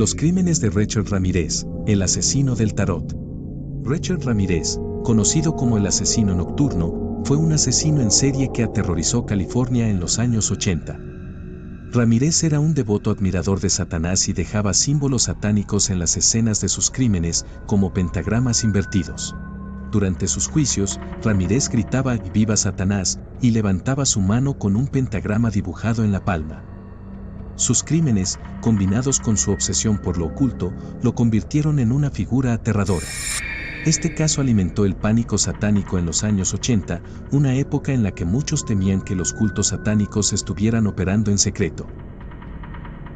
Los crímenes de Richard Ramírez, el asesino del tarot. Richard Ramírez, conocido como el asesino nocturno, fue un asesino en serie que aterrorizó California en los años 80. Ramírez era un devoto admirador de Satanás y dejaba símbolos satánicos en las escenas de sus crímenes, como pentagramas invertidos. Durante sus juicios, Ramírez gritaba "¡Viva Satanás!" y levantaba su mano con un pentagrama dibujado en la palma. Sus crímenes, combinados con su obsesión por lo oculto, lo convirtieron en una figura aterradora. Este caso alimentó el pánico satánico en los años 80, una época en la que muchos temían que los cultos satánicos estuvieran operando en secreto.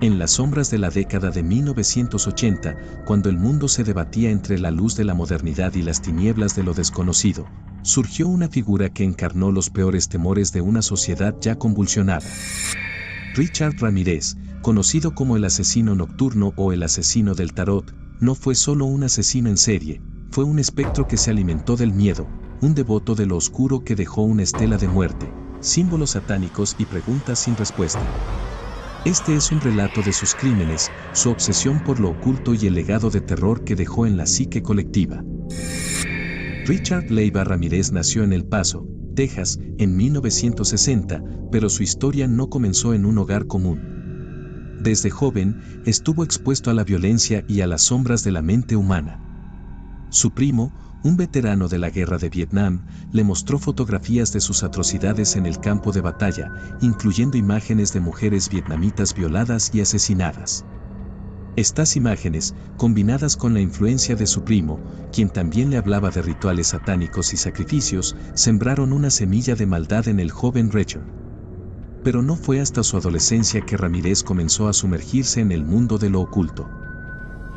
En las sombras de la década de 1980, cuando el mundo se debatía entre la luz de la modernidad y las tinieblas de lo desconocido, surgió una figura que encarnó los peores temores de una sociedad ya convulsionada. Richard Ramírez, conocido como el asesino nocturno o el asesino del tarot, no fue solo un asesino en serie, fue un espectro que se alimentó del miedo, un devoto de lo oscuro que dejó una estela de muerte, símbolos satánicos y preguntas sin respuesta. Este es un relato de sus crímenes, su obsesión por lo oculto y el legado de terror que dejó en la psique colectiva. Richard Leiva Ramírez nació en El Paso, Texas, en 1960, pero su historia no comenzó en un hogar común. Desde joven, estuvo expuesto a la violencia y a las sombras de la mente humana. Su primo, un veterano de la guerra de Vietnam, le mostró fotografías de sus atrocidades en el campo de batalla, incluyendo imágenes de mujeres vietnamitas violadas y asesinadas. Estas imágenes, combinadas con la influencia de su primo, quien también le hablaba de rituales satánicos y sacrificios, sembraron una semilla de maldad en el joven Richard. Pero no fue hasta su adolescencia que Ramírez comenzó a sumergirse en el mundo de lo oculto.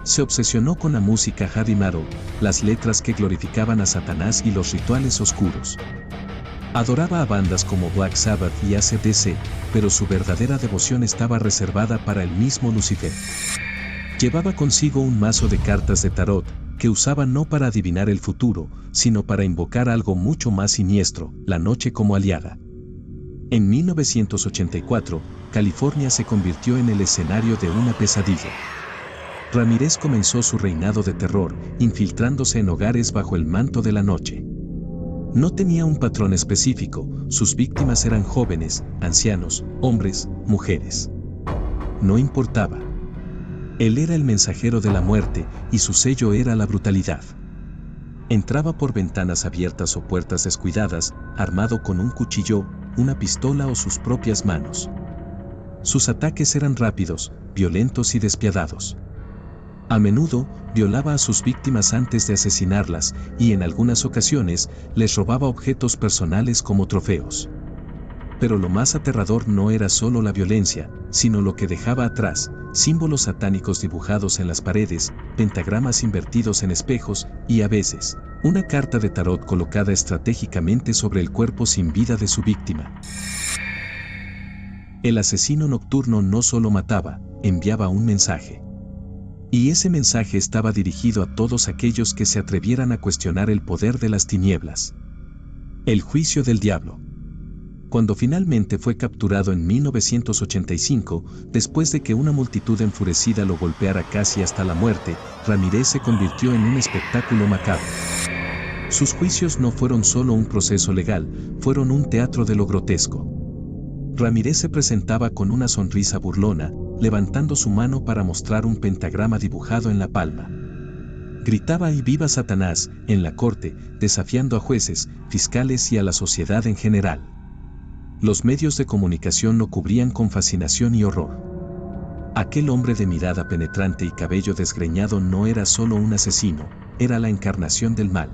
Se obsesionó con la música heavy metal, las letras que glorificaban a Satanás y los rituales oscuros. Adoraba a bandas como Black Sabbath y AC/DC, pero su verdadera devoción estaba reservada para el mismo Lucifer. Llevaba consigo un mazo de cartas de tarot, que usaba no para adivinar el futuro, sino para invocar algo mucho más siniestro, la noche como aliada. En 1984, California se convirtió en el escenario de una pesadilla. Ramírez comenzó su reinado de terror, infiltrándose en hogares bajo el manto de la noche. No tenía un patrón específico, sus víctimas eran jóvenes, ancianos, hombres, mujeres. No importaba. Él era el mensajero de la muerte, y su sello era la brutalidad. Entraba por ventanas abiertas o puertas descuidadas, armado con un cuchillo, una pistola o sus propias manos. Sus ataques eran rápidos, violentos y despiadados. A menudo, violaba a sus víctimas antes de asesinarlas, y en algunas ocasiones, les robaba objetos personales como trofeos. Pero lo más aterrador no era solo la violencia, sino lo que dejaba atrás, símbolos satánicos dibujados en las paredes, pentagramas invertidos en espejos, y a veces, una carta de tarot colocada estratégicamente sobre el cuerpo sin vida de su víctima. El asesino nocturno no solo mataba, enviaba un mensaje. Y ese mensaje estaba dirigido a todos aquellos que se atrevieran a cuestionar el poder de las tinieblas. El juicio del diablo. Cuando finalmente fue capturado en 1985, después de que una multitud enfurecida lo golpeara casi hasta la muerte, Ramírez se convirtió en un espectáculo macabro. Sus juicios no fueron solo un proceso legal, fueron un teatro de lo grotesco. Ramírez se presentaba con una sonrisa burlona, levantando su mano para mostrar un pentagrama dibujado en la palma. Gritaba "¡Y viva Satanás!" en la corte, desafiando a jueces, fiscales y a la sociedad en general. Los medios de comunicación lo cubrían con fascinación y horror. Aquel hombre de mirada penetrante y cabello desgreñado no era solo un asesino, era la encarnación del mal.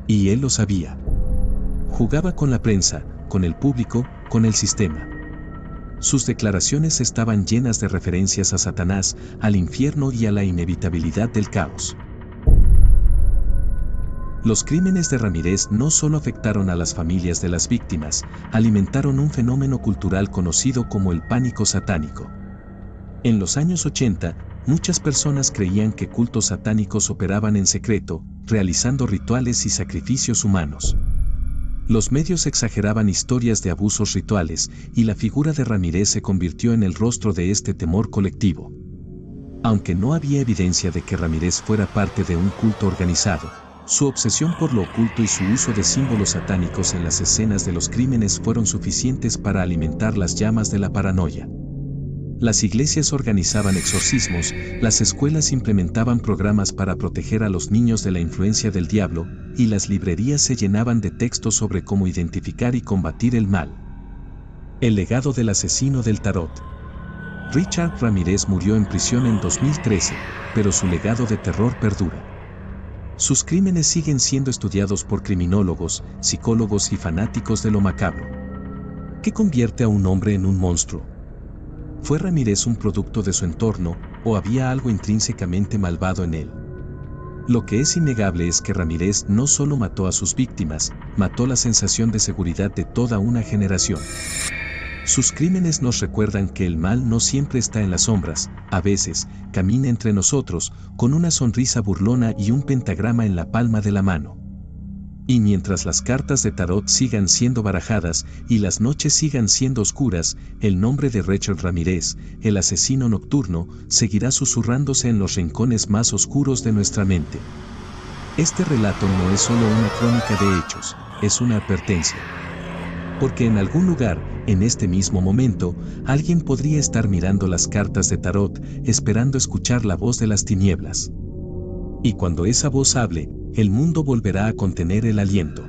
Y él lo sabía. Jugaba con la prensa, con el público, con el sistema. Sus declaraciones estaban llenas de referencias a Satanás, al infierno y a la inevitabilidad del caos. Los crímenes de Ramírez no solo afectaron a las familias de las víctimas, alimentaron un fenómeno cultural conocido como el pánico satánico. En los años 80, muchas personas creían que cultos satánicos operaban en secreto, realizando rituales y sacrificios humanos. Los medios exageraban historias de abusos rituales, y la figura de Ramírez se convirtió en el rostro de este temor colectivo. Aunque no había evidencia de que Ramírez fuera parte de un culto organizado, su obsesión por lo oculto y su uso de símbolos satánicos en las escenas de los crímenes fueron suficientes para alimentar las llamas de la paranoia. Las iglesias organizaban exorcismos, las escuelas implementaban programas para proteger a los niños de la influencia del diablo, y las librerías se llenaban de textos sobre cómo identificar y combatir el mal. El legado del asesino del tarot. Richard Ramírez murió en prisión en 2013, pero su legado de terror perdura. Sus crímenes siguen siendo estudiados por criminólogos, psicólogos y fanáticos de lo macabro. ¿Qué convierte a un hombre en un monstruo? ¿Fue Ramírez un producto de su entorno, o había algo intrínsecamente malvado en él? Lo que es innegable es que Ramírez no solo mató a sus víctimas, mató la sensación de seguridad de toda una generación. Sus crímenes nos recuerdan que el mal no siempre está en las sombras, a veces, camina entre nosotros, con una sonrisa burlona y un pentagrama en la palma de la mano. Y mientras las cartas de tarot sigan siendo barajadas y las noches sigan siendo oscuras, el nombre de Richard Ramírez, el asesino nocturno, seguirá susurrándose en los rincones más oscuros de nuestra mente. Este relato no es solo una crónica de hechos, es una advertencia. Porque en algún lugar, en este mismo momento, alguien podría estar mirando las cartas de tarot, esperando escuchar la voz de las tinieblas. Y cuando esa voz hable, el mundo volverá a contener el aliento.